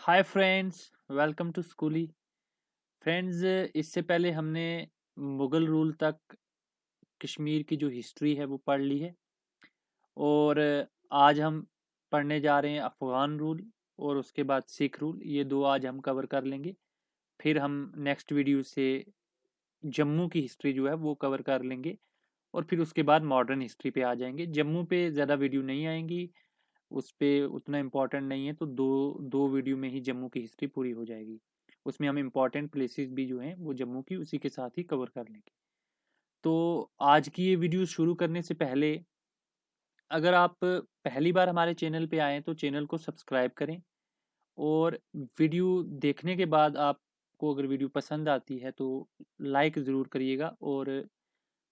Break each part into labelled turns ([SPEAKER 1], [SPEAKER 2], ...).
[SPEAKER 1] Hi friends, welcome to स्कूली। Friends, इससे पहले हमने मुग़ल रूल तक कश्मीर की जो हिस्ट्री है वो पढ़ ली है। और आज हम पढ़ने जा रहे हैं अफ़गान रूल और उसके बाद सिख रूल। ये दो आज हम कवर कर लेंगे। फिर हम नेक्स्ट वीडियो से जम्मू की हिस्ट्री जो है वो कवर कर लेंगे और फिर उसके बाद मॉडर्न हिस्ट्री पे आ जाएंगे। जम्मू पे ज़्यादा वीडियो नहीं आएंगी, उस पे उतना इम्पोर्टेंट नहीं है, तो दो दो वीडियो में ही जम्मू की हिस्ट्री पूरी हो जाएगी। उसमें हम इम्पोर्टेंट प्लेसेस भी जो हैं वो जम्मू की उसी के साथ ही कवर कर लेंगे। तो आज की ये वीडियो शुरू करने से पहले, अगर आप पहली बार हमारे चैनल पे आए तो चैनल को सब्सक्राइब करें। और वीडियो देखने के बाद आपको अगर वीडियो पसंद आती है तो लाइक ज़रूर करिएगा। और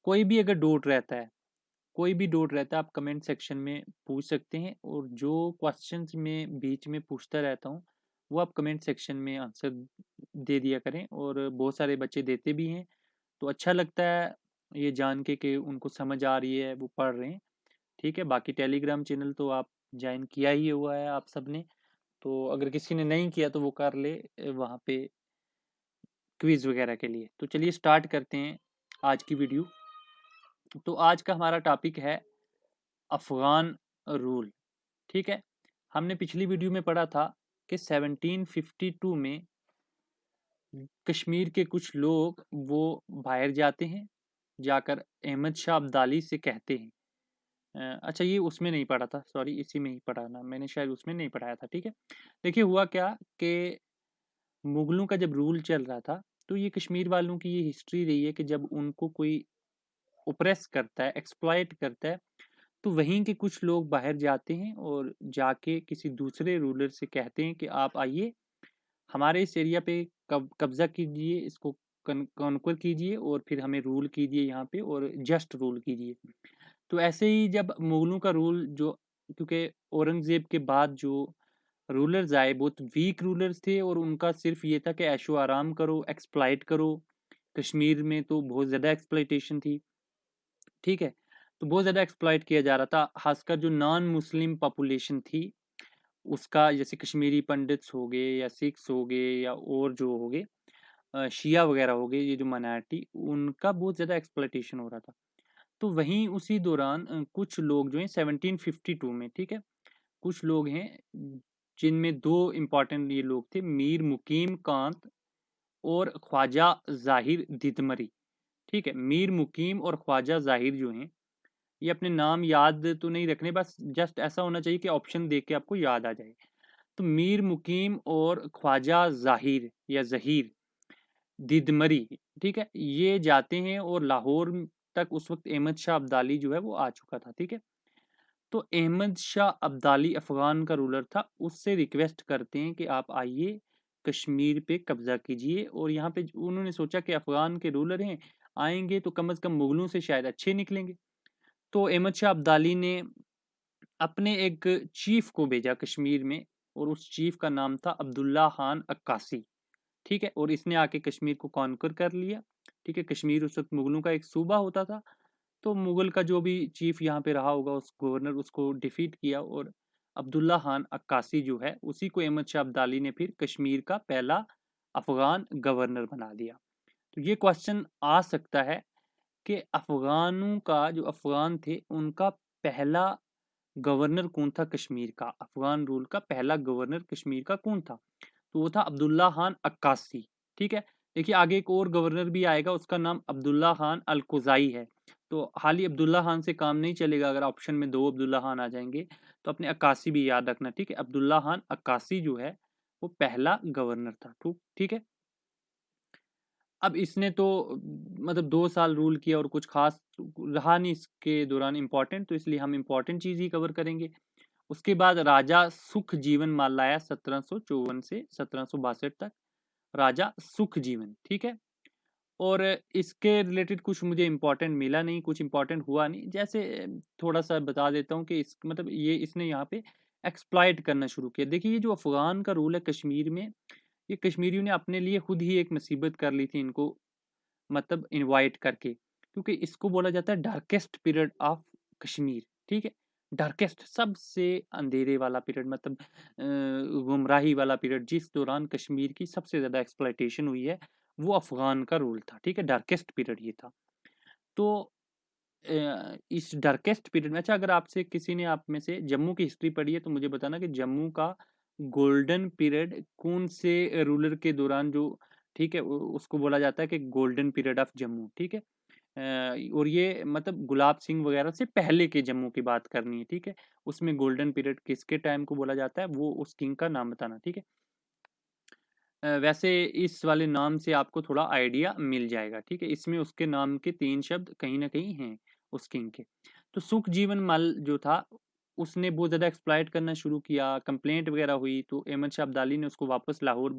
[SPEAKER 1] कोई भी अगर डाउट रहता है, कोई भी डाउट रहता है, आप कमेंट सेक्शन में पूछ सकते हैं। और जो क्वेश्चंस में बीच में पूछता रहता हूँ वो आप कमेंट सेक्शन में आंसर दे दिया करें। और बहुत सारे बच्चे देते भी हैं, तो अच्छा लगता है ये जान के कि उनको समझ आ रही है, वो पढ़ रहे हैं। ठीक है, बाकी टेलीग्राम चैनल तो आप ज्वाइन किया ही हुआ है आप सबने, तो अगर किसी ने नहीं किया तो वो कर ले वहाँ पे क्विज वगैरह के लिए। तो चलिए स्टार्ट करते हैं आज की वीडियो। तो आज का हमारा टॉपिक है अफगान रूल। ठीक है, हमने पिछली वीडियो में पढ़ा था कि 1752 में कश्मीर के कुछ लोग वो बाहर जाते हैं, जाकर अहमद शाह अब्दाली से कहते हैं। अच्छा, ये उसमें नहीं पढ़ा था, सॉरी, इसी में ही पढ़ा ना मैंने, शायद उसमें नहीं पढ़ाया था। ठीक है, देखिए हुआ क्या कि मुगलों का जब रूल चल रहा था तो ये कश्मीर वालों की ये हिस्ट्री रही है कि जब उनको कोई ओप्रेस करता है, एक्सप्लॉइट करता है, तो वहीं के कुछ लोग बाहर जाते हैं और जाके किसी दूसरे रूलर से कहते हैं कि आप आइए हमारे इस एरिया पे कब्जा कीजिए, इसको कॉन्कर कीजिए और फिर हमें रूल कीजिए यहाँ पे, और जस्ट रूल कीजिए। तो ऐसे ही जब मुगलों का रूल जो, क्योंकि औरंगजेब के बाद जो रूलर्स आए बहुत वीक रूलर्स थे और उनका सिर्फ ये था कि ऐशो आराम करो, एक्सप्लॉइट करो। कश्मीर में तो बहुत ज़्यादा एक्सप्लॉइटेशन थी। ठीक है, तो बहुत ज़्यादा एक्सप्लॉइट किया जा रहा था, खासकर जो नॉन मुस्लिम पॉपुलेशन थी उसका, जैसे कश्मीरी पंडित्स हो गए या सिख्स हो गए या और जो हो गए शिया वगैरह हो गए, ये जो माइनॉरिटी, उनका बहुत ज़्यादा एक्सप्लॉइटेशन हो रहा था। तो वहीं उसी दौरान कुछ लोग जो हैं 1752 में, ठीक है, कुछ लोग हैं जिनमें दो इम्पॉर्टेंट ये लोग थे, मीर मुकीम कांत और ख्वाजा जाहिर दिदमरी। ठीक है, मीर मुकीम और ख्वाजा जाहिर जो हैं, ये अपने नाम याद तो नहीं रखने, बस जस्ट ऐसा होना चाहिए कि ऑप्शन देख के आपको याद आ जाए। तो मीर मुकीम और ख्वाजा जाहिर या जहीर दिदमरी, ठीक है, ये जाते हैं और लाहौर तक उस वक्त अहमद शाह अब्दाली जो है वो आ चुका था। ठीक है, तो अहमद शाह अब्दाली अफगान का रूलर था, उससे रिक्वेस्ट करते हैं कि आप आइए कश्मीर पे कब्जा कीजिए। और यहाँ पे उन्होंने सोचा कि अफगान के रूलर हैं, आएंगे तो कम से कम मुगलों से शायद अच्छे निकलेंगे। तो अहमद शाह अब्दाली ने अपने एक चीफ को भेजा कश्मीर में, और उस चीफ का नाम था अब्दुल्ला खान अक्कासी। ठीक है, और इसने आके कश्मीर को कॉन्कर कर लिया। ठीक है, कश्मीर उस वक्त मुगलों का एक सूबा होता था, तो मुगल का जो भी चीफ यहाँ पे रहा होगा, उस गवर्नर, उसको डिफीट किया और अब्दुल्ला खान अक्कासी जो है उसी को अहमद शाह अब्दाली ने फिर कश्मीर का पहला अफगान गवर्नर बना दिया। तो ये क्वेश्चन आ सकता है कि अफगानों का, जो अफगान थे, उनका पहला गवर्नर कौन था कश्मीर का, अफगान रूल का पहला गवर्नर कश्मीर का कौन था? तो वो था अब्दुल्ला खान अक्कासी। ठीक है, देखिए आगे एक और गवर्नर भी आएगा, उसका नाम अब्दुल्ला खान अलकुजाई है। तो हाल ही अब्दुल्ला खान से काम नहीं चलेगा, अगर ऑप्शन में दो अब्दुल्ला खान आ जाएंगे तो अपने अक्कासी भी याद रखना। ठीक है, अब्दुल्ला खान अक्कासी जो है वो पहला गवर्नर था। ठीक है, अब इसने तो मतलब 2 साल रूल किया और कुछ खास रहा नहीं इसके दौरान इम्पोर्टेंट, तो इसलिए हम इम्पोर्टेंट चीज़ ही कवर करेंगे। उसके बाद राजा सुख जीवन माल आया 1754 से 1762 तक, राजा सुख जीवन। ठीक है, और इसके रिलेटेड कुछ मुझे इम्पोर्टेंट मिला नहीं, कुछ इम्पोर्टेंट हुआ नहीं। जैसे थोड़ा सा बता देता हूँ कि इस मतलब ये इसने यहाँ पे एक्सप्लॉइट करना शुरू किया। देखिए ये जो अफगान का रूल है कश्मीर में, ये कश्मीरियों ने अपने लिए खुद ही एक मुसीबत कर ली थी इनको, मतलब इनवाइट करके, क्योंकि इसको बोला जाता है डार्केस्ट पीरियड ऑफ कश्मीर। ठीक है, डार्केस्ट सबसे अंधेरे वाला पीरियड, मतलब गुमराही वाला पीरियड, जिस दौरान कश्मीर की सबसे ज़्यादा एक्सप्लॉयटेशन हुई है, वो अफ़गान का रूल था, ठीक है? डार्केस्ट पीरियड ये था। तो इस डार्केस्ट पीरियड में, अच्छा, अगर आपसे किसी ने, आप में से जम्मू की हिस्ट्री पढ़ी है तो मुझे बताना कि जम्मू का गोल्डन पीरियड कौन से रूलर के दौरान जो, ठीक है, उसको बोला जाता है कि गोल्डन पीरियड ऑफ जम्मू, ठीक है? और ये मतलब गुलाब सिंह वगैरह से पहले के जम्मू की बात करनी है, ठीक है? उसमें गोल्डन पीरियड किसके टाइम को बोला जाता है, वो उस किंग का नाम बताना, ठीक है? वैसे इस वाले नाम से आपको थोड़ा आइडिया मिल जाएगा, ठीक है? इसमें उसके नाम के 3 शब्द कहीं न कहीं हैं उस किंग के। तो सुखजीवन मल जो था, उसने बहुत ज़्यादा एक्सप्लॉइट करना शुरू किया, कंप्लेंट वगैरह हुई, तो अहमद शाह अब्दाली ने उसको वापस लाहौर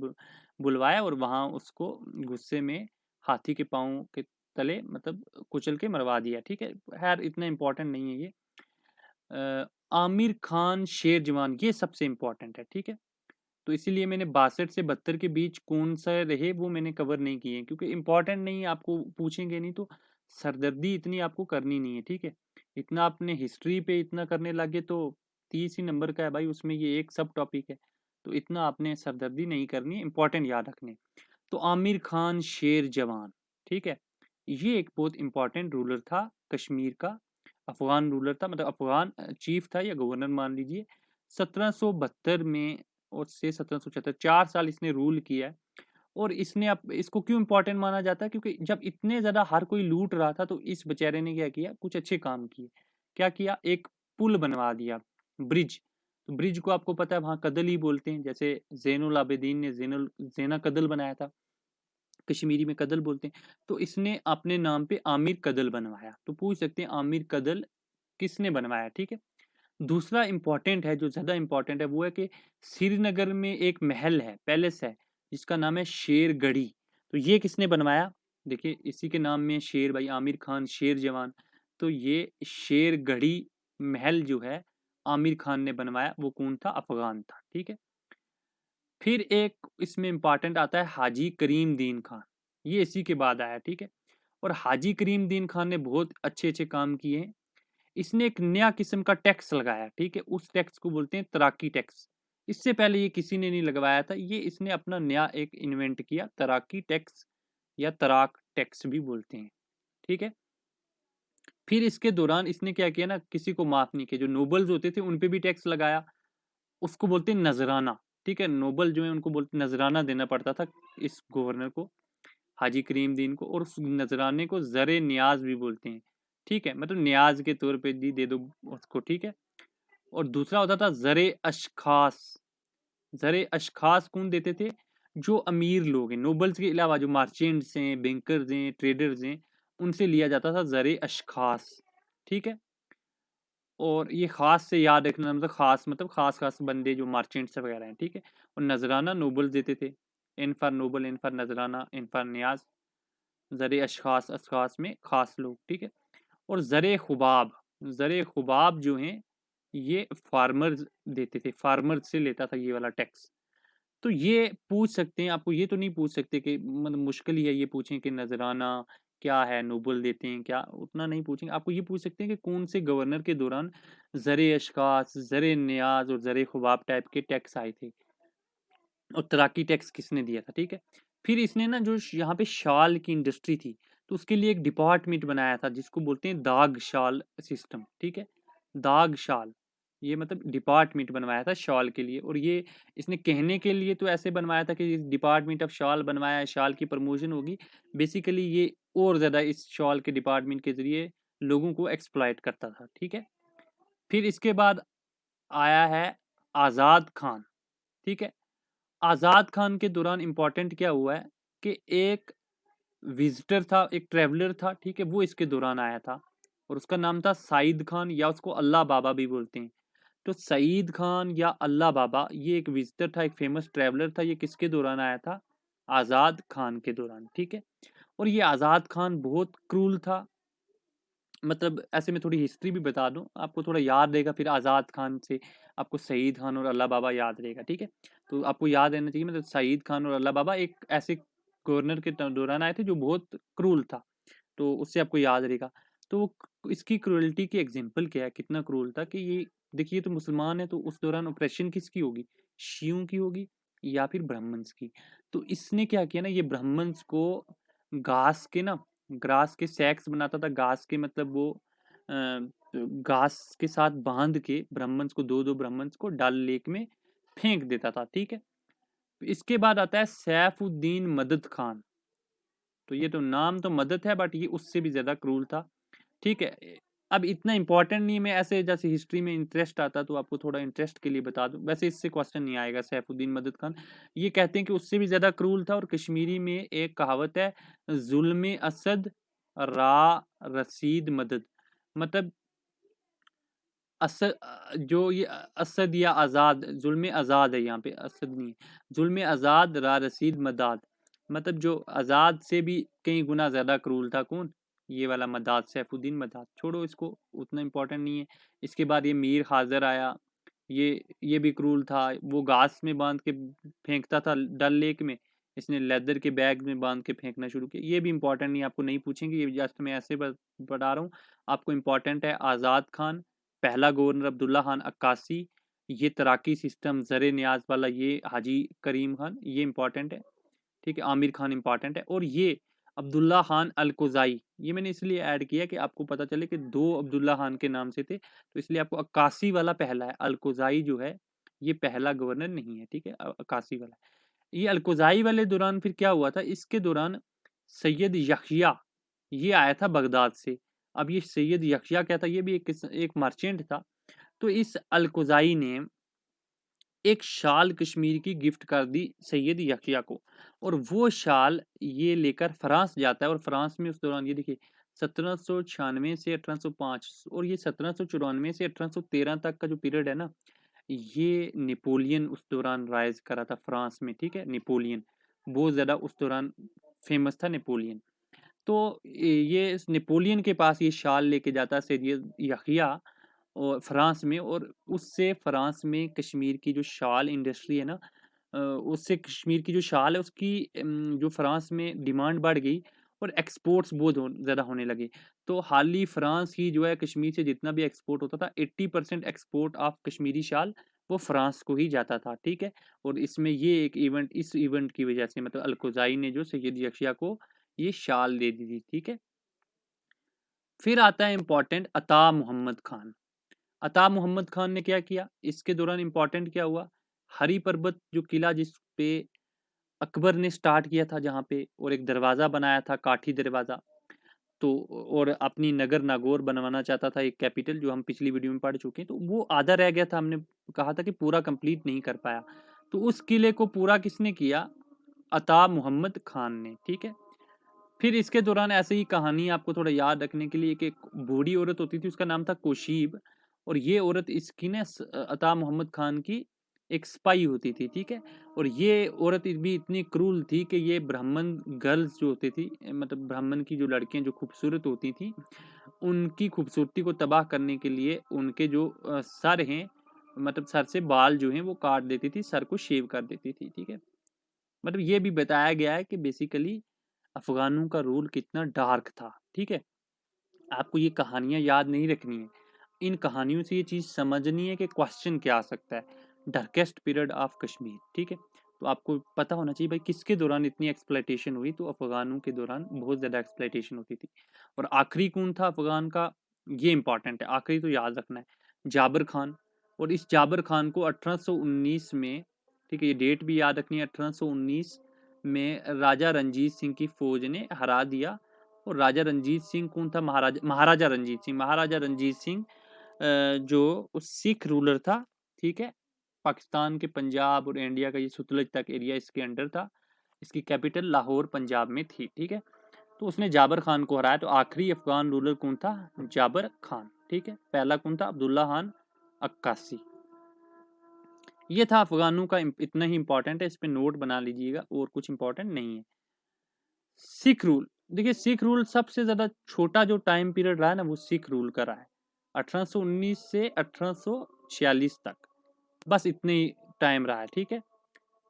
[SPEAKER 1] बुलवाया और वहाँ उसको गुस्से में हाथी के पाँव के तले मतलब कुचल के मरवा दिया, ठीक है? ख़ैर इतना इम्पोर्टेंट नहीं है ये। आमिर खान शेर जवान, ये सबसे इम्पोर्टेंट है, ठीक है? तो इसीलिए मैंने 62 से 72 के बीच कौन-सा रहे वो मैंने कवर नहीं किए, क्योंकि इम्पोर्टेंट नहीं है, आपको पूछेंगे नहीं तो सरदर्दी इतनी आपको करनी नहीं है, ठीक है? इतना आपने हिस्ट्री पे इतना करने लगे तो 30 ही नंबर का है भाई, उसमें ये एक सब टॉपिक है। तो इतना आपने सरदर्दी नहीं करनी है, इम्पोर्टेंट याद रखने। तो आमिर खान शेर जवान, ठीक है? ये एक बहुत इम्पोर्टेंट रूलर था कश्मीर का, अफ़गान रूलर था, मतलब अफ़गान चीफ था या गवर्नर मान लीजिए। 1772 में और से 1776, 4 साल इसने रूल किया है। और इसने अब इसको क्यों इम्पोर्टेंट माना जाता है, क्योंकि जब इतने ज़्यादा हर कोई लूट रहा था तो इस बेचारे ने क्या किया, कुछ अच्छे काम किए। क्या किया? एक पुल बनवा दिया, ब्रिज। तो ब्रिज को आपको पता है वहाँ कदल ही बोलते हैं, जैसे ज़ैनुल आबिदीन ने ज़ैना कदल बनाया था, कश्मीरी में कदल बोलते हैं। तो इसने अपने नाम पे आमिर कदल बनवाया। तो पूछ सकते हैं आमिर कदल किसने बनवाया, ठीक है? दूसरा इम्पोर्टेंट है, जो ज़्यादा इम्पोर्टेंट है, वो है कि श्रीनगर में एक महल है, पैलेस है, जिसका नाम है शेरगढ़ी। तो ये किसने बनवाया? देखिए इसी के नाम में शेर, भाई आमिर खान शेर जवान। तो ये शेरगढ़ी महल जो है आमिर खान ने बनवाया, वो कौन था? अफ़गान था, ठीक है? फिर एक इसमें इम्पोर्टेंट आता है हाजी करीम दीन खान, ये इसी के बाद आया, ठीक है? और हाजी करीम दीन खान ने बहुत अच्छे-अच्छे काम किए हैं। इसने एक नया किस्म का टैक्स लगाया, ठीक है? उस टैक्स को बोलते हैं तराकी टैक्स। इससे पहले ये किसी ने नहीं लगवाया था, ये इसने अपना नया एक इन्वेंट किया, तराकी टैक्स या तराक टैक्स भी बोलते हैं, ठीक है? फिर इसके दौरान इसने क्या किया ना, किसी को माफ नहीं किया, जो नोबल्स होते थे उन पे भी टैक्स लगाया, उसको बोलते हैं नजराना, ठीक है? नोबल जो है उनको बोलते नजराना देना पड़ता था इस गवर्नर को, हाजी करीम दीन को, और उस नजराने को ज़र न्याज भी बोलते हैं, ठीक है? मतलब न्याज के तौर पे दे दो उसको, ठीक है? और दूसरा होता था ज़र अशखास। ज़र अशखास कौन देते थे? जो अमीर लोग हैं, नोबल्स के अलावा जो मर्चेंट्स हैं, बैंकर्स हैं, ट्रेडर्स हैं, उनसे लिया जाता था ज़र अशखास, ठीक है? और ये खास से याद रखना, मतलब खास मतलब खास खास बंदे जो मर्चेंट्स वगैरह हैं, ठीक है? और नजराना नोबल्स देते थे, in for noble, in for नजराना, इन फॉर न्याज। ज़र अशखास, अशखास में खास लोग, ठीक है? और ज़र खुबाब जो हैं, ये फार्मर्स देते थे, फार्मर्स से लेता था ये वाला टैक्स। तो ये पूछ सकते हैं आपको, ये तो नहीं पूछ सकते कि मतलब मुश्किल ही है ये पूछें कि नजराना क्या है, नोबल देते हैं क्या, उतना नहीं पूछेंगे। आपको ये पूछ सकते हैं कि कौन से गवर्नर के दौरान ज़र अशखास, ज़र न्याज और ज़र खुबाब टाइप के टैक्स आए थे, और तराकी टैक्स किसने दिया था, ठीक है? फिर इसने ना जो यहाँ पे शाल की इंडस्ट्री थी, तो उसके लिए एक डिपार्टमेंट बनाया था जिसको बोलते हैं दाग शाल सिस्टम, ठीक है? दाग शाल, ये मतलब डिपार्टमेंट बनवाया था शॉल के लिए, और ये इसने कहने के लिए तो ऐसे बनवाया था कि डिपार्टमेंट ऑफ शॉल बनवाया है, शॉल की प्रमोशन होगी। बेसिकली ये और ज़्यादा इस शॉल के डिपार्टमेंट के ज़रिए लोगों को एक्सप्लॉइट करता था, ठीक है? फिर इसके बाद आया है आज़ाद खान, ठीक है? आज़ाद खान के दौरान इम्पोर्टेंट क्या हुआ है कि एक विजिटर था, एक ट्रैवलर था, ठीक है? वो इसके दौरान आया था, और उसका नाम था सईद खान, या उसको अल्लाह बाबा भी बोलते हैं। तो सईद खान या अल्लाह बाबा, ये एक विजिटर था, एक फेमस ट्रैवलर था। ये किसके दौरान आया था? आज़ाद खान के दौरान, ठीक है? और ये आज़ाद खान बहुत क्रूल था, मतलब ऐसे में थोड़ी हिस्ट्री भी बता दूं आपको, थोड़ा याद रहेगा, फिर आज़ाद खान से आपको सईद खान और अल्लाह बाबा याद रहेगा, ठीक है? तो आपको याद रहना चाहिए, मतलब सईद खान और अल्लाह बाबा एक ऐसे गवर्नर के दौरान आए थे जो बहुत क्रूल था, तो उससे आपको याद रहेगा। तो इसकी क्रूरल्टी की एग्जाम्पल क्या है, कितना क्रूर था कि ये देखिए, तो मुसलमान है तो उस दौरान ऑपरेशन किसकी होगी, शियों की होगी या फिर ब्राह्मण्स की। तो इसने क्या किया ना, ये ब्राह्मण्स को घास के ना, ग्रास के सैक्स बनाता था, घास के मतलब वो घास के साथ बांध के ब्राह्मण्स को, दो दो ब्राह्मण्स को डल लेक में फेंक देता था, ठीक है। इसके बाद आता है सैफुद्दीन मदद खान। तो ये तो नाम तो मदद है, बट ये उससे भी ज्यादा क्रूर था, ठीक है। अब इतना इंपॉर्टेंट नहीं है, मैं ऐसे जैसे हिस्ट्री में इंटरेस्ट आता तो आपको थोड़ा इंटरेस्ट के लिए बता दूं, वैसे इससे क्वेश्चन नहीं आएगा। सैफुद्दीन मदद खान, ये कहते हैं कि उससे भी ज्यादा क्रूर था। और कश्मीरी में एक कहावत है, जुल्म असद रा रसीद मदद, मतलब असद, जो ये असद या आज़ाद, जुल्म आज़ाद है, यहाँ पे असद नहीं है, जुल्म आज़ाद रा रसीद मदाद, मतलब जो आज़ाद से भी कई गुना ज़्यादा क्रूर था कौन, ये वाला मदाद, सैफुद्दीन मदाद। छोड़ो इसको, उतना इम्पोर्टेंट नहीं है। इसके बाद ये मीर हाजिर आया, ये भी क्रूर था। वो घास में बांध के फेंकता था डल लेक में, इसने लेदर के बैग में बांध के फेंकना शुरू किया। ये भी इंपॉर्टेंट नहीं, आपको नहीं पूछेंगे, ये जस्ट मैं ऐसे बता रहा हूँ। आपको इम्पोर्टेंट है आज़ाद खान, पहला गवर्नर अब्दुल्ला खान अक्कासी, ये तराकी सिस्टम ज़र नियाज वाला, ये हाजी करीम खान, ये इंपॉर्टेंट है, ठीक है। आमिर खान इंपॉर्टेंट है। और ये अब्दुल्ला खान अलकोज़ाई, ये मैंने इसलिए ऐड किया कि आपको पता चले कि दो अब्दुल्ला खान के नाम से थे, तो इसलिए आपको अक्कासी वाला पहला है, अलकोज़ाई जो है ये पहला गवर्नर नहीं है, ठीक है, अक्कासी वाला। ये अलकोज़ाई वाले दौरान फिर क्या हुआ था, इसके दौरान सैयद यहिया ये आया था बगदाद से। अब ये सैयद यहिया क्या था, ये भी एक मर्चेंट था। तो इस अलकोज़ाई ने एक शाल कश्मीर की गिफ्ट कर दी सैयद यहिया को, और वो शाल ये लेकर फ्रांस जाता है। और फ्रांस में उस दौरान ये देखिए, 1796 से 1805, और ये 1794 से 1813 तक का जो पीरियड है ना, ये नेपोलियन उस दौरान राइज करा था फ्रांस में, ठीक है। नेपोलियन बहुत ज़्यादा उस दौरान फेमस था, नेपोलियन। तो ये इस नेपोलियन के पास ये शाल लेके जाता है सैयद यहिया, और फ्रांस में, और उससे फ्रांस में कश्मीर की जो शाल इंडस्ट्री है ना, उससे कश्मीर की जो शाल है उसकी जो फ्रांस में डिमांड बढ़ गई, और एक्सपोर्ट्स बहुत ज़्यादा होने लगे। तो हाल ही फ्रांस ही जो है, कश्मीर से जितना भी एक्सपोर्ट होता था, 80% एक्सपोर्ट ऑफ कश्मीरी शाल वो फ्रांस को ही जाता था, ठीक है। और इसमें ये एक इवेंट, इस इवेंट की वजह से मतलब अलकोज़ाई ने जो सैयद यशिया को ये शाल दे दी थी, ठीक है। फिर आता है इंपॉर्टेंट अता मोहम्मद खान। अता मोहम्मद खान ने क्या किया इसके दौरान, इंपॉर्टेंट क्या हुआ, हरी पर्वत जो किला जिस पे अकबर ने स्टार्ट किया था जहाँ पे, और एक दरवाज़ा बनाया था, काठी दरवाज़ा, तो और अपनी नगर नागौर बनवाना चाहता था, एक कैपिटल, जो हम पिछली वीडियो में पढ़ चुके हैं। तो वो आधा रह गया था, हमने कहा था कि पूरा कंप्लीट नहीं कर पाया। तो उस किले को पूरा किसने किया, अता मोहम्मद खान ने, ठीक है। फिर इसके दौरान ऐसे ही कहानी आपको थोड़ा याद रखने के लिए, एक बूढ़ी औरत होती थी, उसका नाम था कोशीब, और ये औरत इसकी ना अता मोहम्मद खान की एक स्पाई होती थी, ठीक है। और ये औरत भी इतनी क्रूल थी कि ये ब्राह्मण गर्ल्स जो होती थी, मतलब ब्राह्मण की जो लड़कियां जो खूबसूरत होती थी, उनकी खूबसूरती को तबाह करने के लिए उनके जो सर हैं, मतलब सर से बाल जो हैं वो काट देती थी, सर को शेव कर देती थी, ठीक है। मतलब ये भी बताया गया है कि बेसिकली अफगानों का रूल कितना डार्क था, ठीक है। आपको ये कहानियां याद नहीं रखनी है, इन कहानियों से ये चीज़ समझनी है कि क्वेश्चन क्या आ सकता है, डार्केस्ट पीरियड ऑफ कश्मीर, ठीक है। तो आपको पता होना चाहिए भाई किसके दौरान इतनी एक्सप्लॉइटेशन हुई, तो अफगानों के दौरान बहुत ज़्यादा एक्सप्लॉइटेशन होती थी। और आखिरी कौन था अफगान का, ये इंपॉर्टेंट है, आखिरी तो याद रखना है, जाबर खान। और इस जाबर खान को 1819 में, ठीक है, ये डेट भी याद रखनी है, 1819 में राजा रंजीत सिंह की फौज ने हरा दिया। और राजा रंजीत सिंह कौन था, महाराजा रंजीत सिंह, महाराजा रंजीत सिंह जो उस सिख रूलर था, ठीक है। पाकिस्तान के पंजाब और इंडिया का ये सतलज तक एरिया इसके अंडर था, इसकी कैपिटल लाहौर पंजाब में थी, ठीक है। तो उसने जाबर खान को हराया। तो आखिरी अफगान रूलर कौन था, जाबर खान, ठीक है। पहला कौन था, अब्दुल्ला खान अक्कासी। ये था अफगानों का, इतना ही इंपॉर्टेंट है, इस पे नोट बना लीजिएगा, और कुछ इंपॉर्टेंट नहीं है। सिख रूल, देखिए सिख रूल सबसे ज्यादा छोटा जो टाइम पीरियड रहा है ना, वो सिख रूल का रहा है, 1819 से 1846 तक, बस इतने ही टाइम रहा है, ठीक है।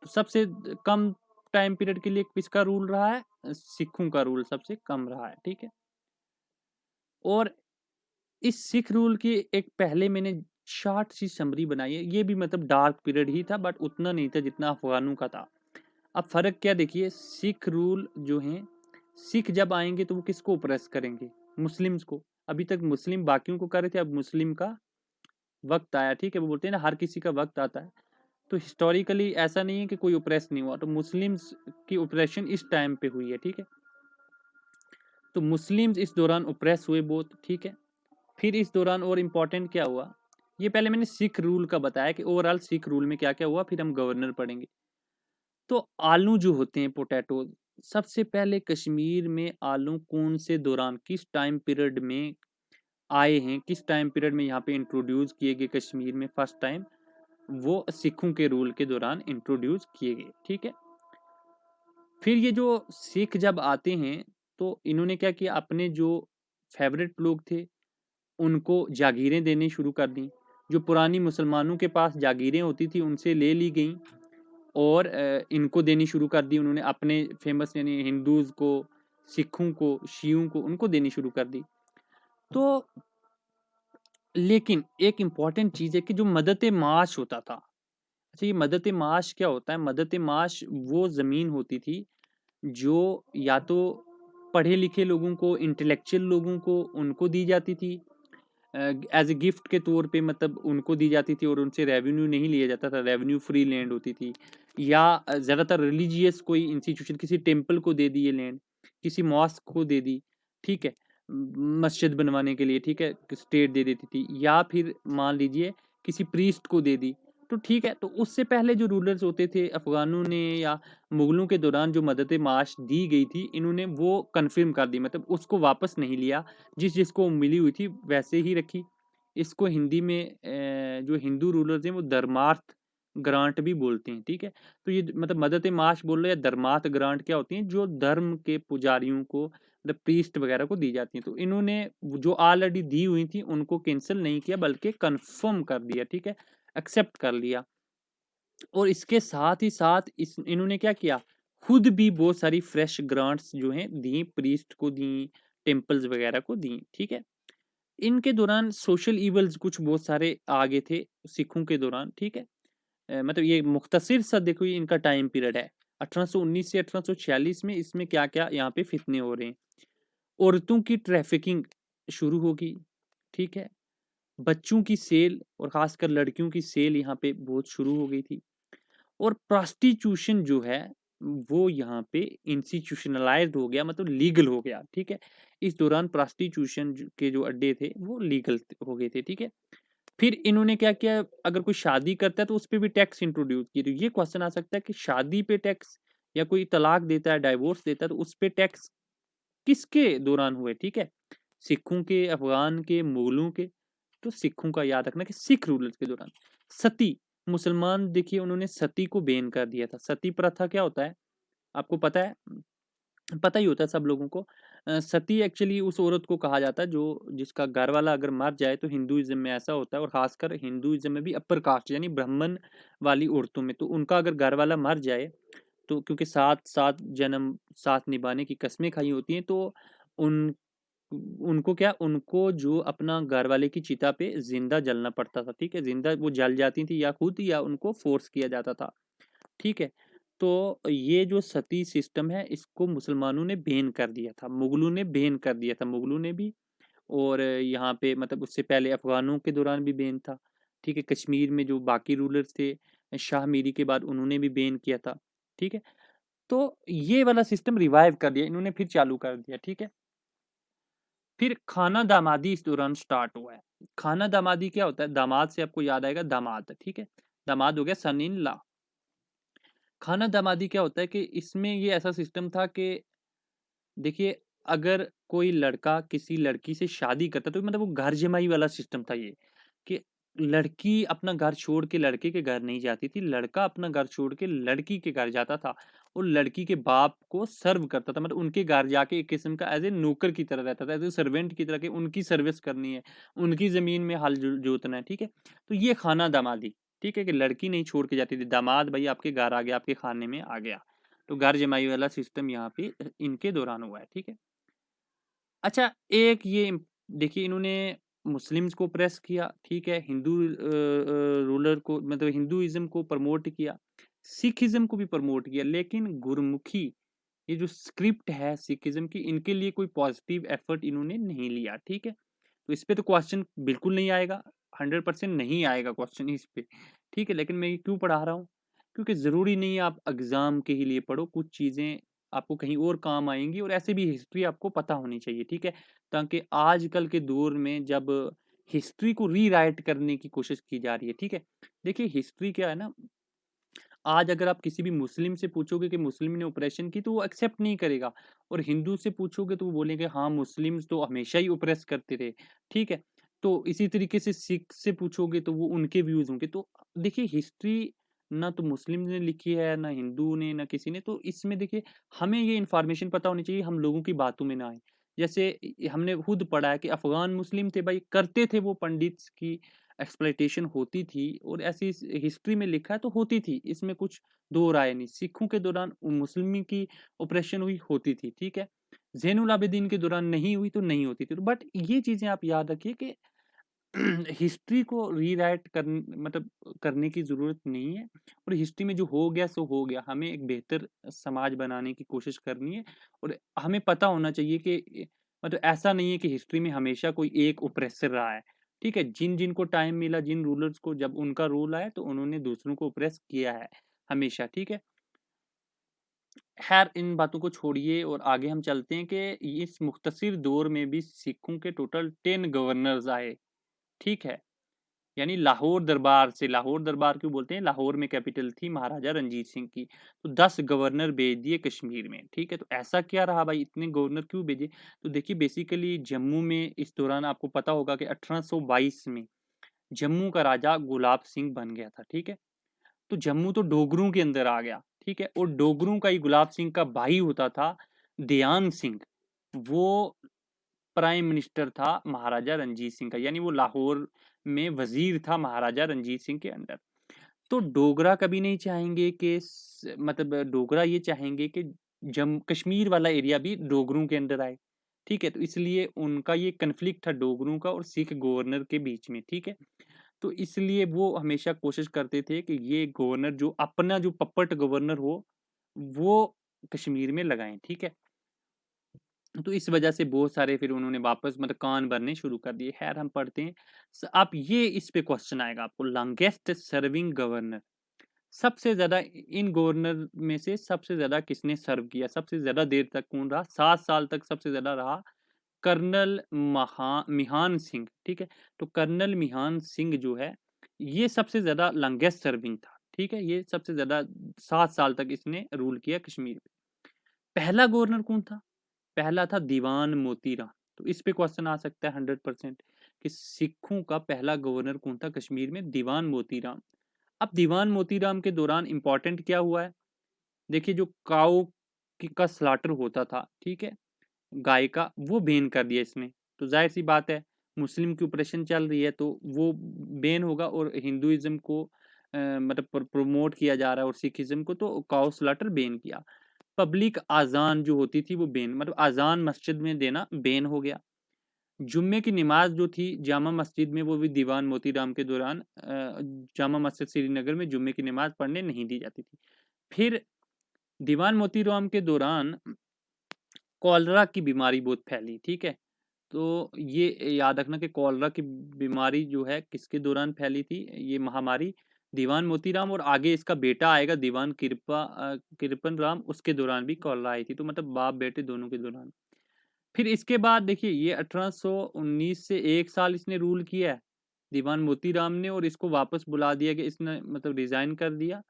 [SPEAKER 1] तो सबसे कम टाइम पीरियड के लिए किसका रूल रहा है, सिखों का रूल सबसे कम रहा है, ठीक है। और इस सिख रूल की एक पहले मैंने शॉर्ट सी समरी बनाई है। ये भी मतलब डार्क पीरियड ही था, बट उतना नहीं था जितना अफगानों का था। अब फर्क क्या देखिए, सिख रूल जो हैं, सिख जब आएंगे तो वो किसको ओप्रेस करेंगे? मुस्लिम्स को। अभी तक मुस्लिम बाकियों को कर रहे थे, अब मुस्लिम का वक्त आया, ठीक है। वो बोलते हैं ना हर किसी का वक्त आता है। तो हिस्टोरिकली ऐसा नहीं है कि कोई ओप्रेस नहीं हुआ, तो मुस्लिम्स की ओप्रेशन इस टाइम पे हुई है, ठीक है। तो मुस्लिम्स इस दौरान ओप्रेस हुए बहुत, ठीक है। फिर इस दौरान और इम्पोर्टेंट क्या हुआ, ये पहले मैंने सिख रूल का बताया कि ओवरऑल सिख रूल में क्या क्या हुआ, फिर हम गवर्नर पढ़ेंगे। तो आलू जो होते हैं, पोटैटो, सबसे पहले कश्मीर में आलू कौन से दौरान, किस टाइम पीरियड में आए हैं, किस टाइम पीरियड में यहाँ पे इंट्रोड्यूस किए गए कश्मीर में फर्स्ट टाइम? वो सिखों के रूल के दौरान इंट्रोड्यूस किए गए, ठीक है। फिर ये जो सिख जब आते हैं तो इन्होंने क्या किया, अपने जो फेवरेट लोग थे उनको जागीरें देनी शुरू कर दी। जो पुरानी मुसलमानों के पास जागीरें होती थी उनसे ले ली गई और इनको देनी शुरू कर दी उन्होंने, अपने फेमस यानी हिंदूज को, सिखों को, शियों को, उनको देनी शुरू कर दी। तो लेकिन एक इम्पॉर्टेंट चीज़ है कि जो मदद माश होता था, अच्छा ये मदद माश क्या होता है? मदद माश वो ज़मीन होती थी जो या तो पढ़े लिखे लोगों को, इंटेलेक्चुअल लोगों को, उनको दी जाती थी एज ए गिफ्ट के तौर पे, मतलब उनको दी जाती थी और उनसे रेवेन्यू नहीं लिया जाता था, रेवेन्यू फ्री लैंड होती थी। या ज़्यादातर रिलीजियस कोई इंस्टीट्यूशन, किसी टेम्पल को दे दी ये लैंड, किसी मॉस्क को दे दी, ठीक है, मस्जिद बनवाने के लिए, ठीक है, स्टेट दे देती थी। या फिर मान लीजिए किसी प्रीस्ट को दे दी, तो ठीक है। तो उससे पहले जो रूलर्स होते थे अफगानों ने या मुगलों के दौरान जो मदद माश दी गई थी, इन्होंने वो कन्फर्म कर दी, मतलब उसको वापस नहीं लिया, जिस जिसको मिली हुई थी वैसे ही रखी। इसको हिंदी में जो हिंदू रूलर्स हैं वो धर्मार्थ ग्रांट भी बोलते हैं, ठीक है। तो ये मतलब मदद माश बोल रहे हैं, धर्मार्थ ग्रांट क्या होती हैं? जो धर्म के पुजारियों को, मतलब प्रीस्ट वगैरह को दी जाती हैं। तो इन्होंने जो ऑलरेडी दी हुई थी उनको कैंसिल नहीं किया, बल्कि कंफर्म कर दिया, ठीक है, एक्सेप्ट कर लिया। और इसके साथ ही साथ इस इन्होंने क्या किया, खुद भी बहुत सारी फ्रेश ग्रांट्स जो हैं दी, प्रीस्ट को दी, टेम्पल्स वगैरह को दी, ठीक है। इनके दौरान सोशल इवल्स कुछ बहुत सारे आगे थे सिखों के दौरान, ठीक है। मतलब ये मुख्तसर सा देखो, ये इनका टाइम पीरियड है 1819 से 1846 में। इसमें क्या क्या यहाँ पे फितने हो रहे हैं? औरतों की ट्रैफिकिंग शुरू होगी, ठीक है। बच्चों की सेल और खासकर लड़कियों की सेल यहाँ पे बहुत शुरू हो गई थी। और प्रोस्टिट्यूशन जो है वो यहाँ पे इंस्टीट्यूशनलाइज्ड हो गया, मतलब लीगल हो गया, ठीक है। इस दौरान प्रोस्टिट्यूशन के जो अड्डे थे वो लीगल हो गए थे, ठीक है। फिर इन्होंने क्या किया, अगर कोई शादी करता है तो उस पर भी टैक्स इंट्रोड्यूस किया। तो ये क्वेश्चन आ सकता है कि शादी पे टैक्स, या कोई तलाक देता है, डाइवोर्स देता है, तो उस पे टैक्स किसके दौरान हुए, ठीक है? सिखों के, अफगान के, मुगलों के? तो सिखों का याद रखना कि सिख रूलर्स के दौरान। सती, मुसलमान देखिए उन्होंने सती को बैन कर दिया था। सती प्रथा क्या होता है आपको पता है? पता ही होता है सब लोगों को। सती एक्चुअली उस औरत को कहा जाता है जो, जिसका घर वाला अगर मर जाए, तो हिंदुइज्म में ऐसा होता है, और खासकर हिंदुइज्म में भी अपर कास्ट यानी ब्राह्मण वाली औरतों में, तो उनका अगर घर वाला मर जाए, तो क्योंकि सात सात जन्म साथ निभाने की कस्में खाई होती हैं, तो उन उनको क्या, उनको जो अपना घर वाले की चिता पे जिंदा जलना पड़ता था, ठीक है। जिंदा वो जल जाती थी या खुद, या उनको फोर्स किया जाता था, ठीक है। तो ये जो सती सिस्टम है इसको मुसलमानों ने बैन कर दिया था, मुगलों ने बैन कर दिया था, मुगलों ने भी। और यहाँ पे मतलब उससे पहले अफगानों के दौरान भी बैन था, ठीक है। कश्मीर में जो बाकी रूलर्स थे शाह मीरी के बाद, उन्होंने भी बैन किया था, ठीक है। तो ये वाला सिस्टम रिवाइव कर दिया इन्होंने, फिर चालू कर दिया, ठीक है। फिर खाना दामादी इस दौरान स्टार्ट हुआ है। खाना दामादी क्या होता है? दामाद से आपको याद आएगा दामाद, ठीक है। दामाद हो गया सन इन लॉ। खाना दामादी क्या होता है कि इसमें ये ऐसा सिस्टम था कि देखिए, अगर कोई लड़का किसी लड़की से शादी करता, तो मतलब वो घर जमाई वाला सिस्टम था ये, कि लड़की अपना घर छोड़ के लड़के के घर नहीं जाती थी, लड़का अपना घर छोड़ के लड़की के घर जाता था और लड़की के बाप को सर्व करता था, मतलब उनके घर जाके एक किस्म का एज ए नौकर की तरह रहता था, एज ए सर्वेंट की तरह, कि उनकी सर्विस करनी है, उनकी जमीन में हल जोतना है, ठीक है। तो ये खाना दामादी, ठीक है, कि लड़की नहीं छोड़ के जाती थी, दामाद भाई आपके घर आ गया, आपके खाने में आ गया। तो घर जमाई वाला सिस्टम यहाँ पे इनके दौरान हुआ है, ठीक है। अच्छा, एक ये देखिए, इन्होंने मुस्लिम्स को प्रेस किया, ठीक है, हिंदू रूलर को मतलब हिंदुइज्म को प्रमोट किया, सिखिज्म को भी प्रमोट किया, लेकिन गुरमुखी ये जो स्क्रिप्ट है सिखिज्म की, इनके लिए कोई पॉजिटिव एफर्ट इन्होंने नहीं लिया, ठीक है। तो इस पे तो क्वेश्चन बिल्कुल नहीं आएगा, 100% नहीं आएगा क्वेश्चन इस पे, ठीक है। लेकिन मैं ये क्यों पढ़ा रहा हूँ, क्योंकि ज़रूरी नहीं है आप एग्जाम के ही लिए पढ़ो, कुछ चीज़ें आपको कहीं और काम आएंगी, और ऐसे भी हिस्ट्री आपको पता होनी चाहिए, ठीक है। ताकि आजकल के दौर में जब हिस्ट्री को रीराइट करने की कोशिश की जा रही है, ठीक है। देखिए हिस्ट्री क्या है ना, आज अगर आप किसी भी मुस्लिम से पूछोगे कि मुस्लिम ने ऑपरेशन की, तो वो एक्सेप्ट नहीं करेगा, और हिंदू से पूछोगे तो वो बोलेंगे हाँ मुस्लिम्स तो हमेशा ही ऑपरेस करते रहे, ठीक है। तो इसी तरीके से सिख से पूछोगे तो वो उनके व्यूज होंगे। तो देखिए हिस्ट्री ना तो मुस्लिम ने लिखी है, ना हिंदू ने, ना किसी ने। तो इसमें देखिए हमें ये इन्फॉर्मेशन पता होनी चाहिए, हम लोगों की बातों में ना आए। जैसे हमने खुद पढ़ा है कि अफगान मुस्लिम थे भाई, करते थे वो, पंडित की एक्सप्लॉइटेशन होती थी, और ऐसी हिस्ट्री में लिखा है तो होती थी, इसमें कुछ दो राय नहीं। सिखों के दौरान मुस्लिम की ऑपरेशन हुई, होती थी, ठीक है। जैनुल आबिदीन के दौरान नहीं हुई तो नहीं होती थी। बट ये चीजें आप याद रखिए कि हिस्ट्री को रीराइट कर मतलब करने की जरूरत नहीं है, और हिस्ट्री में जो हो गया सो हो गया। हमें एक बेहतर समाज बनाने की कोशिश करनी है, और हमें पता होना चाहिए कि मतलब ऐसा नहीं है कि हिस्ट्री में हमेशा कोई एक ओप्रेसर रहा है, ठीक है। जिन जिन को टाइम मिला, जिन रूलर्स को जब उनका रूल आया, तो उन्होंने दूसरों को ओप्रेस किया है हमेशा, ठीक है। खैर इन बातों को छोड़िए और आगे हम चलते हैं कि इस मुख्तसर दौर में भी सिखों के टोटल 10 गवर्नर्स आए, ठीक है। यानी लाहौर दरबार से, लाहौर दरबार क्यों बोलते हैं, लाहौर में कैपिटल थी महाराजा रंजीत सिंह की, तो 10 गवर्नर भेज दिए कश्मीर में, ठीक है। तो ऐसा क्या रहा भाई, इतने गवर्नर क्यों भेजे? तो देखिए बेसिकली जम्मू में इस दौरान आपको पता होगा कि 1822 में जम्मू का राजा गुलाब सिंह बन गया था, ठीक है। तो जम्मू तो डोगरों के अंदर आ गया, ठीक है। और डोगरों का ही गुलाब सिंह का भाई होता था दयान सिंह, वो प्राइम मिनिस्टर था महाराजा रंजीत सिंह का, यानी वो लाहौर में वजीर था महाराजा रंजीत सिंह के अंडर। तो डोगरा कभी नहीं चाहेंगे कि मतलब डोगरा ये चाहेंगे कि जम कश्मीर वाला एरिया भी डोगरों के अंडर आए, ठीक है। तो इसलिए उनका ये कन्फ्लिक्ट था डोगरों का और सिख गवर्नर के बीच में, ठीक है। तो इसलिए वो हमेशा कोशिश करते थे कि ये गवर्नर जो अपना जो पप्पट गवर्नर हो, वो कश्मीर में लगाएं, ठीक है। तो इस वजह से बहुत सारे फिर उन्होंने वापस मतलब कान भरने शुरू कर दिए। खैर हम पढ़ते हैं। आप ये इस पे क्वेश्चन आएगा आपको, लॉन्गेस्ट सर्विंग गवर्नर, सबसे ज्यादा इन गवर्नर में से सबसे ज्यादा किसने सर्व किया, सबसे ज्यादा देर तक कौन रहा, 7 साल तक सबसे ज्यादा रहा कर्नल मिहान सिंह, ठीक है। तो कर्नल मिहान सिंह जो है ये सबसे ज्यादा लॉन्गेस्ट सर्विंग था, ठीक है। ये सबसे ज्यादा 7 साल तक इसने रूल किया कश्मीर पे। पहला गवर्नर कौन था? पहला था दीवान मोतीराम। तो इस पे क्वेश्चन आ सकता है 100% कि सिखों का पहला गवर्नर कौन था कश्मीर में? दीवान मोतीराम। अब दीवान मोतीराम के दौरान इंपॉर्टेंट क्या हुआ है, देखिए जो काऊ का स्लाटर होता था, ठीक है, गाय का, वो बैन कर दिया इसने। तो जाहिर सी बात है मुस्लिम की ऑपरेशन चल रही है, तो वो बैन होगा, और हिंदुइज्म को मतलब प्रमोट किया जा रहा है, और सिखिज्म को, तो काऊ स्लाटर बैन किया। पब्लिक आजान जो होती थी वो बैन, मतलब आजान मस्जिद में देना बैन हो गया। जुम्मे की नमाज जो थी जामा मस्जिद में, वो भी दीवान मोतीराम के दौरान जामा मस्जिद श्रीनगर में जुम्मे की नमाज पढ़ने नहीं दी जाती थी। फिर दीवान मोतीराम के दौरान कॉलरा की बीमारी बहुत फैली, ठीक है। तो ये याद रखना कि कॉलरा की बीमारी जो है किसके दौरान फैली थी, ये महामारी दीवान मोतीराम, और आगे इसका बेटा आएगा दीवान किरपन राम, उसके दौरान भी कॉलरा आई थी। तो मतलब बाप बेटे दोनों के दौरान। फिर इसके बाद देखिए ये 1819 से 1 साल इसने रूल किया है दीवान मोतीराम ने, और इसको वापस बुला दिया कि इसने मतलब रिजाइन कर दिया।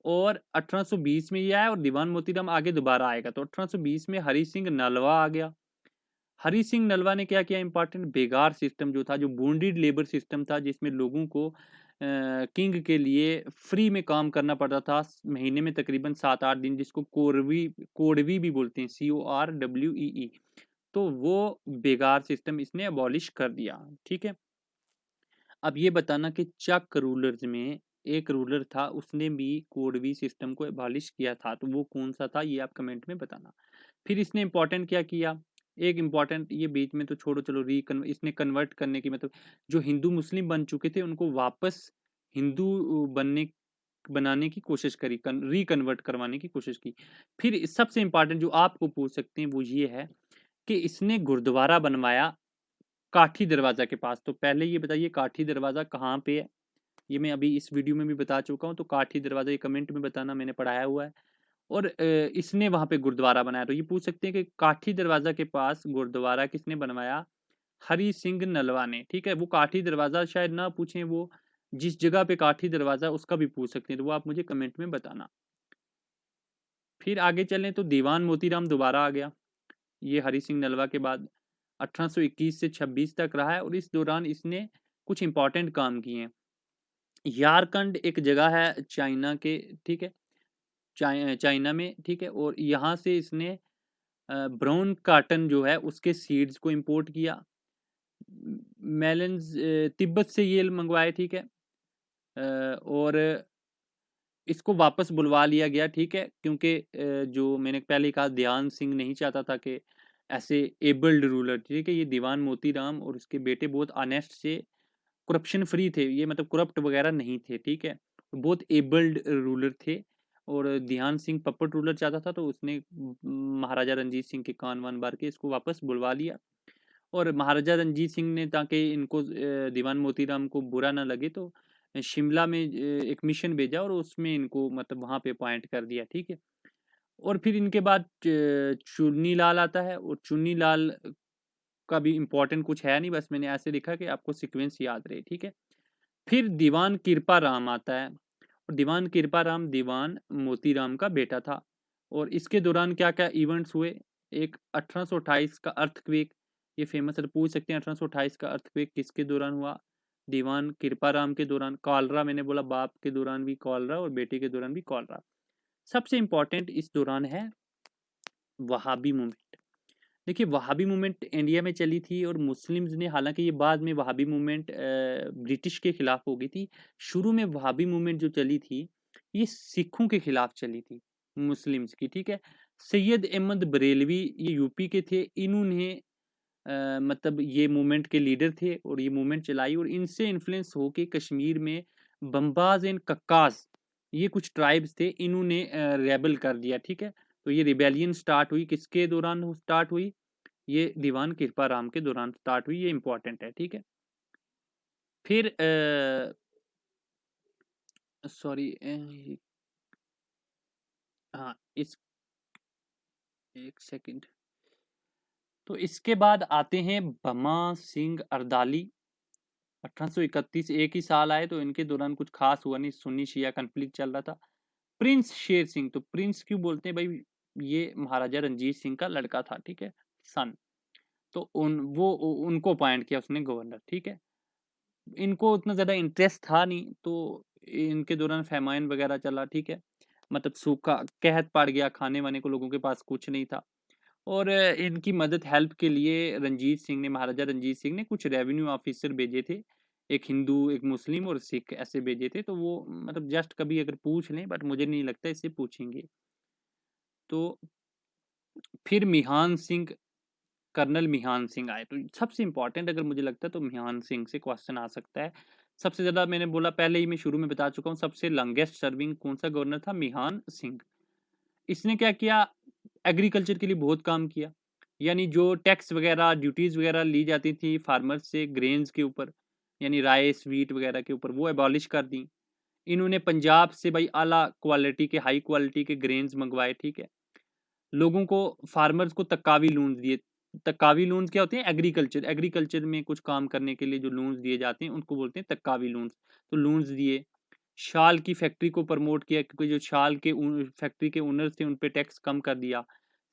[SPEAKER 1] और 1820 में ये आया, और दीवान मोतीराम आगे दोबारा आएगा। तो 1820 में हरि सिंह नलवा आ गया। हरि सिंह नलवा ने क्या किया इंपॉर्टेंट, बेगार सिस्टम जो था, जो बॉन्डेड लेबर सिस्टम था, जिसमें लोगों को किंग के लिए फ्री में काम करना पड़ता था महीने में तकरीबन 7-8 दिन, जिसको कोरवी कोडवी भी बोलते हैं, CORWEE। तो वो बेगार सिस्टम इसने अबॉलिश कर दिया, ठीक है। अब ये बताना कि चक रूलर्स में एक रूलर था, उसने भी कोडवी सिस्टम को अबॉलिश किया था, तो वो कौन सा था, ये आप कमेंट में बताना। फिर इसने इंपॉर्टेंट क्या किया, एक इम्पॉर्टेंट, ये बीच में तो छोड़ो, चलो इसने कन्वर्ट करने की, मतलब जो हिंदू मुस्लिम बन चुके थे उनको वापस हिंदू बनाने की कोशिश करी, रिकन्वर्ट करवाने की कोशिश की। फिर सबसे इम्पॉर्टेंट जो आपको पूछ सकते हैं वो ये है कि इसने गुरुद्वारा बनवाया काठी दरवाजा के पास। तो पहले ये बताइए काठी दरवाजा कहाँ पे है? ये मैं अभी इस वीडियो में भी बता चुका हूँ, तो काठी दरवाजा ये कमेंट में बताना, मैंने पढ़ाया हुआ है। और इसने वहां पे गुरुद्वारा बनाया। तो ये पूछ सकते हैं कि काठी दरवाजा के पास गुरुद्वारा किसने बनवाया? हरि सिंह नलवा ने। ठीक है, वो काठी दरवाजा शायद ना पूछें, वो जिस जगह पे काठी दरवाजा उसका भी पूछ सकते हैं, तो वो आप मुझे कमेंट में बताना। फिर आगे चलें तो दीवान मोतीराम दोबारा आ गया, ये हरि सिंह नलवा के बाद 1821 से 26 तक रहा है, और इस दौरान इसने कुछ इंपॉर्टेंट काम किए हैं। यारकंड एक जगह है चाइना के, ठीक है, चाइना में, ठीक है, और यहाँ से इसने ब्राउन काटन जो है उसके सीड्स को इंपोर्ट किया। मेलन्स तिब्बत से ये मंगवाए, ठीक है, और इसको वापस बुलवा लिया गया, ठीक है, क्योंकि जो मैंने पहले कहा ध्यान सिंह नहीं चाहता था कि ऐसे एबल्ड रूलर, ठीक है, ये दीवान मोतीराम और उसके बेटे बहुत ऑनेस्ट से, करप्शन फ्री थे ये, मतलब करप्ट वगैरह नहीं थे, ठीक है, बहुत एबल्ड रूलर थे। और ध्यान सिंह पप्पट रूलर चाहता था, तो उसने महाराजा रंजीत सिंह के कान वान भर के इसको वापस बुलवा लिया। और महाराजा रंजीत सिंह ने, ताकि इनको दीवान मोतीराम को बुरा ना लगे, तो शिमला में एक मिशन भेजा और उसमें इनको मतलब वहां पे अपॉइंट कर दिया, ठीक है। और फिर इनके बाद चुन्नी लाल आता है, और चुन्नी लाल का भी इम्पोर्टेंट कुछ है नहीं, बस मैंने ऐसे लिखा कि आपको सीक्वेंस याद रहे, ठीक है। फिर दीवान किरपा राम आता है, और दीवान किरपा राम दीवान मोतीराम का बेटा था। और इसके दौरान क्या क्या इवेंट्स हुए? एक 1828 का अर्थक्वेक, ये फेमस है, पूछ सकते हैं 1828 का अर्थक्वेक किसके दौरान हुआ? दीवान किरपा राम के दौरान। कॉलरा, मैंने बोला बाप के दौरान भी कॉलरा और बेटे के दौरान भी कॉलरा। सबसे इंपॉर्टेंट इस दौरान है वहाबी मूवमेंट। देखिए वहाबी मूवमेंट इंडिया में चली थी, और मुस्लिम्स ने, हालांकि ये बाद में वहाबी मूवमेंट ब्रिटिश के खिलाफ हो गई थी। शुरू में वहाबी मूवमेंट जो चली थी ये सिखों के खिलाफ चली थी, मुस्लिम्स की, ठीक है। सैयद अहमद बरेलवी ये यूपी के थे, इन्होंने मतलब ये मूवमेंट के लीडर थे, और ये मूवमेंट चलाई, और इनसे इन्फ्लुएंस होके कश्मीर में बम्बाज एंड कक्काज, ये कुछ ट्राइब्स थे, इन्होंने रेबल कर दिया, ठीक है। तो ये रिबेलियन स्टार्ट हुई, किसके दौरान स्टार्ट हुई? ये दीवान किरपा राम के दौरान स्टार्ट हुई, ये इंपॉर्टेंट है, ठीक है। फिर सॉरी, हाँ इस, एक सेकंड, तो इसके बाद आते हैं बमा सिंह अरदाली। 1831 एक ही साल आए, तो इनके दौरान कुछ खास हुआ नहीं, सुन्नी शिया कन्फ्लिक्ट चल रहा था। प्रिंस शेर सिंह, तो प्रिंस क्यों बोलते हैं भाई? ये महाराजा रंजीत सिंह का लड़का था, ठीक है, सन। तो उनको अपॉइंट किया उसने गवर्नर, ठीक है। इनको उतना ज़्यादा इंटरेस्ट था नहीं, तो इनके दौरान फैमाइन वगैरह चला, ठीक है, मतलब सूखा कहत पड़ गया, खाने वाने को लोगों के पास कुछ नहीं था। और इनकी मदद हेल्प के लिए रंजीत सिंह ने, महाराजा रंजीत सिंह ने कुछ रेवेन्यू ऑफिसर भेजे थे, एक हिंदू, एक मुस्लिम और सिख, ऐसे भेजे थे। तो वो मतलब जस्ट कभी अगर पूछ लें, बट मुझे नहीं लगता इससे पूछेंगे। तो फिर मिहान सिंह, कर्नल मिहान सिंह आए, तो सबसे इंपॉर्टेंट अगर मुझे लगता है तो मिहान सिंह से क्वेश्चन आ सकता है। सबसे ज़्यादा, मैंने बोला पहले ही, मैं शुरू में बता चुका हूँ, सबसे लॉन्गेस्ट सर्विंग कौन सा गवर्नर था? मिहान सिंह। इसने क्या किया? एग्रीकल्चर के लिए बहुत काम किया, यानी जो टैक्स वगैरह, ड्यूटीज़ वगैरह ली जाती थी फार्मर्स से ग्रेन्स के ऊपर, यानी राइस व्हीट वगैरह के ऊपर, वो एबॉलिश कर दी। इन्होंने पंजाब से भाई आला क्वालिटी के, हाई क्वालिटी के ग्रेन्स मंगवाए, ठीक है। लोगों को, फार्मर्स को तकावी लोन्स दिए। तकावी लोन्स क्या होते हैं? एग्रीकल्चर में कुछ काम करने के लिए जो लोन्स दिए जाते हैं उनको बोलते हैं तकावी लोन्स। तो लोन्स दिए। शाल की फैक्ट्री को प्रमोट किया, क्योंकि जो शाल के फैक्ट्री के ओनर्स थे उन पे टैक्स कम कर दिया।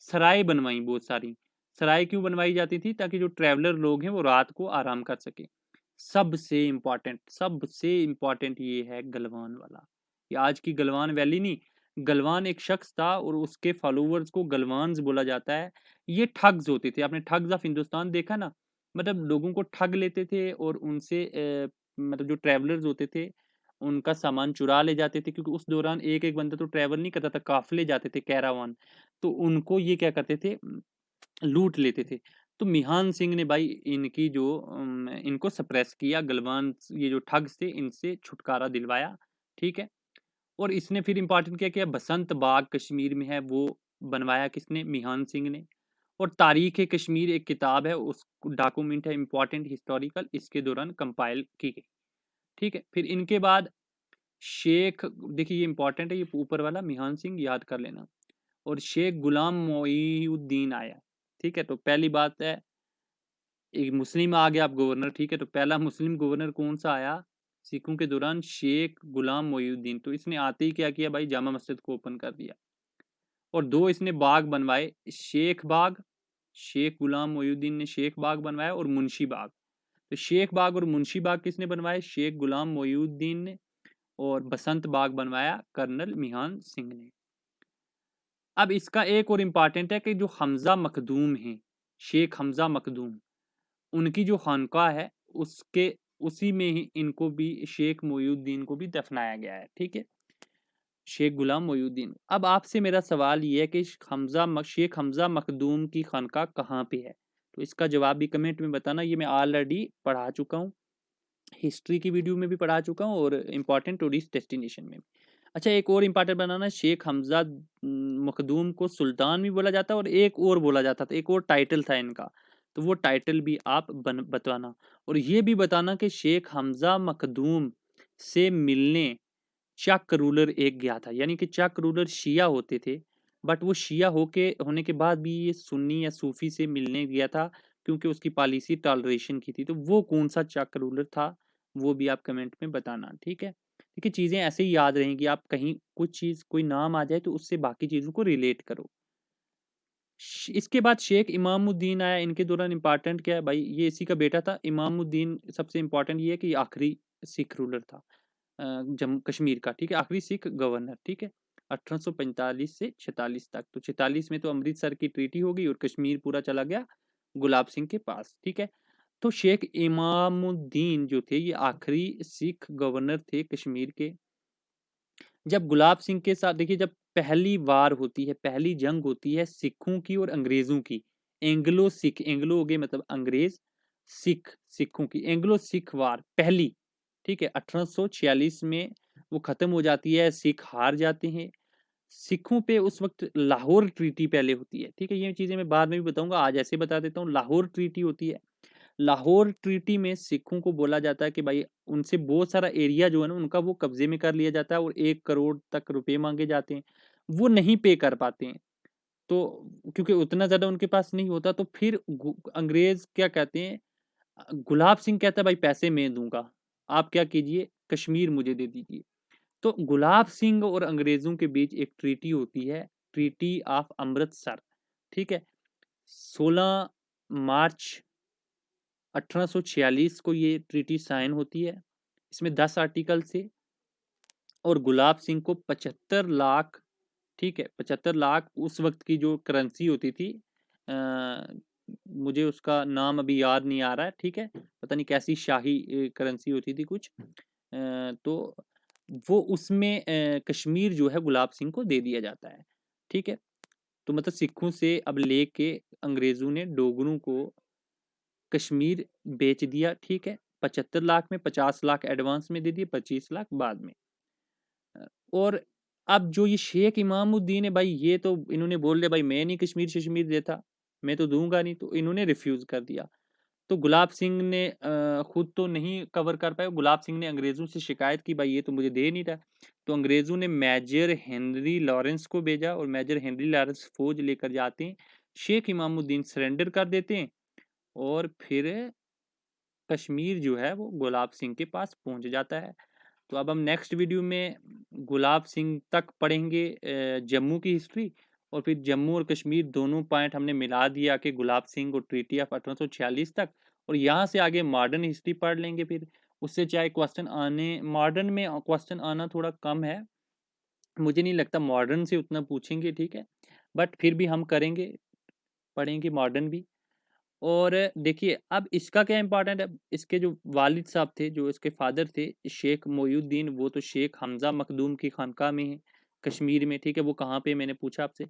[SPEAKER 1] सराय बनवाई बहुत सारी। सराय क्यों बनवाई जाती थी? ताकि जो ट्रैवलर लोग हैं वो रात को आराम कर सके। सबसे इम्पोर्टेंट ये है गलवान वाला। ये आज की गलवान वैली नहीं, गलवान एक शख्स था और उसके फॉलोवर्स को गलवान्स बोला जाता है। ये ठग्स होते थे, आपने ठग्स ऑफ हिंदुस्तान देखा ना, मतलब लोगों को ठग लेते थे और उनसे मतलब जो ट्रैवलर्स होते थे उनका सामान चुरा ले जाते थे, क्योंकि उस दौरान एक-एक बंदा तो ट्रैवल नहीं करता था, काफ़िले जाते थे, कैरावान। तो उनको ये क्या करते थे, लूट लेते थे। तो मिहान सिंह ने भाई इनकी जो इनको सप्रेस किया, गलवान ये जो ठग्स थे इनसे छुटकारा दिलवाया, ठीक है। और इसने फिर इंपॉर्टेंट क्या किया, बसंत बाग कश्मीर में है वो बनवाया किसने, मिहान सिंह ने। और तारीख कश्मीर एक किताब है, उस डॉक्यूमेंट है इंपॉर्टेंट हिस्टोरिकल, इसके दौरान कंपाइल की गई, ठीक है। फिर इनके बाद शेख, देखिए ये इंपॉर्टेंट है, ये ऊपर वाला मिहान सिंह याद कर लेना। और शेख गुलाम मोइनुद्दीन आया, ठीक है। तो पहली बात है, एक मुस्लिम आ गया आप गवर्नर, ठीक है। तो पहला मुस्लिम गवर्नर कौन सा आया सिखों के दौरान, शेख गुलाम मोइनुद्दीन। तो इसने आते ही क्या किया भाई, जामा मस्जिद को ओपन कर दिया। और दो इसने बाग बनवाए, शेख बाग, शेख गुलाम मोइनुद्दीन ने शेख बाग बनवाया, और मुंशी बाग। तो शेख बाग और मुंशी बाग किसने बनवाए, शेख गुलाम मोइनुद्दीन ने। और बसंत बाग बनवाया कर्नल मिहान सिंह ने। अब इसका एक और इम्पॉर्टेंट है कि जो हमजा मखदूम हैं, शेख हमजा मखदूम, उनकी जो खानका है उसके उसी में ही इनको भी, शेख मोइनुद्दीन को भी दफनाया गया है, ठीक है। शेख गुलाम मोइनुद्दीन। अब आपसे मेरा सवाल ये है कि शेख हमजा मखदूम की खानका कहाँ पे है। तो इसका जवाब भी कमेंट में बताना। ये मैं ऑलरेडी पढ़ा चुका हूँ, हिस्ट्री की वीडियो में भी पढ़ा चुका हूँ और इम्पॉर्टेंट टूरिस्ट डेस्टिनेशन में। अच्छा, एक और इम्पॉर्टेंट बनाना, शेख हमजा मखदूम को सुल्तान भी बोला जाता है और एक और बोला जाता था, एक और टाइटल था इनका, तो वो टाइटल भी आप बताना। और ये भी बताना कि शेख हमजा मखदूम से मिलने चक रूलर एक गया था, यानी कि चक रूलर शिया होते थे, बट वो शिया होने के बाद भी ये सुन्नी या सूफी से मिलने गया था, क्योंकि उसकी पॉलिसी टॉलरेशन की थी। तो वो कौन सा चक रूलर था, वो भी आप कमेंट में बताना, ठीक है। देखिए चीज़ें ऐसे ही याद रहेंगी, आप कहीं कुछ चीज़ कोई नाम आ जाए तो उससे बाकी चीज़ों को रिलेट करो। इसके बाद शेख इमामुद्दीन आया, इनके दौरान इंपॉर्टेंट क्या है भाई, ये इसी का बेटा था इमामुद्दीन। सबसे इंपॉर्टेंट ये है कि आखिरी सिख रूलर था जम्मू कश्मीर का, ठीक है, आखिरी सिख गवर्नर, ठीक है। 1845 से 46 तक। तो 46 में तो अमृतसर की ट्रीटी हो गई और कश्मीर पूरा चला गया गुलाब सिंह के पास, ठीक है। तो शेख इमामुद्दीन जो थे ये आखिरी सिख गवर्नर थे कश्मीर के। जब गुलाब सिंह के साथ, देखिए जब पहली वार होती है, पहली जंग होती है सिखों की और अंग्रेजों की, एंग्लो सिख, एंग्लो हो गए मतलब अंग्रेज, सिख, सिखों की एंग्लो सिख वार पहली, ठीक है। 1846 में वो खत्म हो जाती है, सिख हार जाते हैं। सिखों पे उस वक्त लाहौर ट्रीटी पहले होती है, ठीक है। ये चीजें मैं बाद में भी बताऊंगा, आज ऐसे बता देता हूँ। लाहौर ट्रीटी होती है, लाहौर ट्रीटी में सिखों को बोला जाता है कि भाई उनसे बहुत सारा एरिया जो है ना उनका वो कब्जे में कर लिया जाता है, और 1 करोड़ तक रुपए मांगे जाते हैं, वो नहीं पे कर पाते हैं। तो क्योंकि उतना ज्यादा उनके पास नहीं होता, तो फिर अंग्रेज क्या कहते हैं, गुलाब सिंह कहता है भाई पैसे मैं दूंगा, आप क्या कीजिए, कश्मीर मुझे दे दीजिए। तो गुलाब सिंह और अंग्रेजों के बीच एक ट्रीटी होती है, ट्रीटी ऑफ अमृतसर, ठीक है। 16 मार्च 1846 को ये ट्रीटी साइन होती है। इसमें 10 आर्टिकल से, और गुलाब सिंह को 75 लाख, ठीक है, 75 लाख उस वक्त की जो करेंसी होती थी, मुझे उसका नाम अभी याद नहीं आ रहा है, ठीक है, पता नहीं कैसी शाही करेंसी होती थी कुछ, तो वो उसमें कश्मीर जो है गुलाब सिंह को दे दिया जाता है, ठीक है। तो मतलब सिखों से अब लेके अंग्रेजों ने डोगरों को कश्मीर बेच दिया, ठीक है। 75 लाख में 50 लाख एडवांस में दे दिए, 25 लाख बाद में। और अब जो ये शेख इमामुद्दीन है भाई, ये तो इन्होंने बोल दिया भाई मैं नहीं कश्मीर शश्मीर देता, मैं तो दूंगा नहीं, तो इन्होंने रिफ्यूज कर दिया। तो गुलाब सिंह ने खुद तो नहीं कवर कर पाए, गुलाब सिंह ने अंग्रेजों से शिकायत की भाई ये तो मुझे दे नहीं रहा। तो अंग्रेजों ने मेजर हेनरी लॉरेंस को भेजा, और मेजर हेनरी लॉरेंस फौज लेकर जाते हैं, शेख इमामुद्दीन सरेंडर कर देते हैं, और फिर कश्मीर जो है वो गुलाब सिंह के पास पहुंच जाता है। तो अब हम नेक्स्ट वीडियो में गुलाब सिंह तक पढ़ेंगे जम्मू की हिस्ट्री, और फिर जम्मू और कश्मीर दोनों पॉइंट हमने मिला दिया कि गुलाब सिंह और ट्रीटी ऑफ 1846 तक, और यहाँ से आगे मॉडर्न हिस्ट्री पढ़ लेंगे। फिर उससे चाहे क्वेश्चन आने, मॉडर्न में क्वेश्चन आना थोड़ा कम है, मुझे नहीं लगता मॉडर्न से उतना पूछेंगे, ठीक है, बट फिर भी हम करेंगे, पढ़ेंगे मॉडर्न भी। और देखिए अब इसका क्या इंपॉर्टेंट है, इसके जो वालिद साहब थे, जो इसके फादर थे शेख मोयुद्दीन, वो तो शेख हमजा मखदूम की खानका में है कश्मीर में, ठीक है। वो कहाँ पे मैंने पूछा आपसे,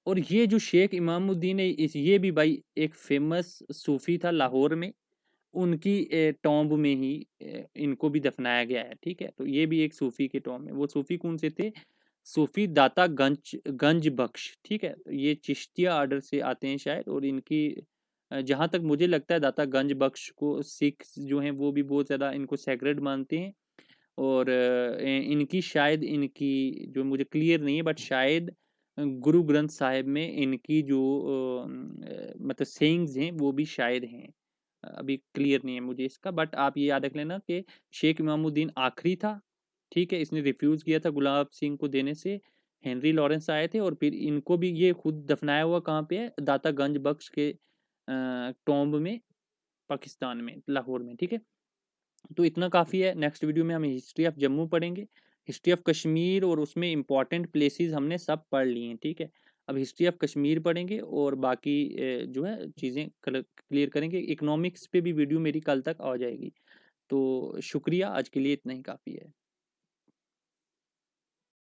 [SPEAKER 1] और ये जो शेख इमामुद्दीन है, ये भी भाई एक फेमस सूफी था लाहौर में, उनकी टॉम्ब में ही इनको भी दफनाया गया है, ठीक है। तो ये भी एक सूफी के टॉम्ब है। वो सूफी कौन से थे? सूफी दाता गंज बख्श, ठीक है। तो ये चिश्तिया आर्डर से आते हैं शायद, और इनकी जहाँ तक मुझे लगता है दाता गंज बख्श को सिख जो हैं वो भी बहुत ज़्यादा इनको सैक्रेड मानते हैं। और इनकी शायद, इनकी जो मुझे क्लियर नहीं है, बट शायद गुरु ग्रंथ साहिब में इनकी जो मतलब सेइंग्स हैं वो भी शायद हैं। अभी क्लियर नहीं है मुझे इसका, बट आप ये याद रख लेना कि शेख इमामुद्दीन आखिरी था, ठीक है। इसने रिफ्यूज़ किया था गुलाब सिंह को देने से। हेनरी लॉरेंस आए थे, और फिर इनको भी ये खुद दफनाया हुआ कहाँ पे है? दाता गंज बख्श के टॉम्ब में, पाकिस्तान में, लाहौर में, ठीक है। तो इतना काफ़ी है। नेक्स्ट वीडियो में हम हिस्ट्री ऑफ जम्मू पढ़ेंगे, हिस्ट्री ऑफ कश्मीर, और उसमें इंपॉर्टेंट प्लेसेस हमने सब पढ़ लिए हैं, ठीक है। अब हिस्ट्री ऑफ कश्मीर पढ़ेंगे, और बाकी जो है चीज़ें क्लियर करेंगे। इकोनॉमिक्स पे भी वीडियो मेरी कल तक आ जाएगी। तो शुक्रिया, आज के लिए इतना ही काफ़ी है।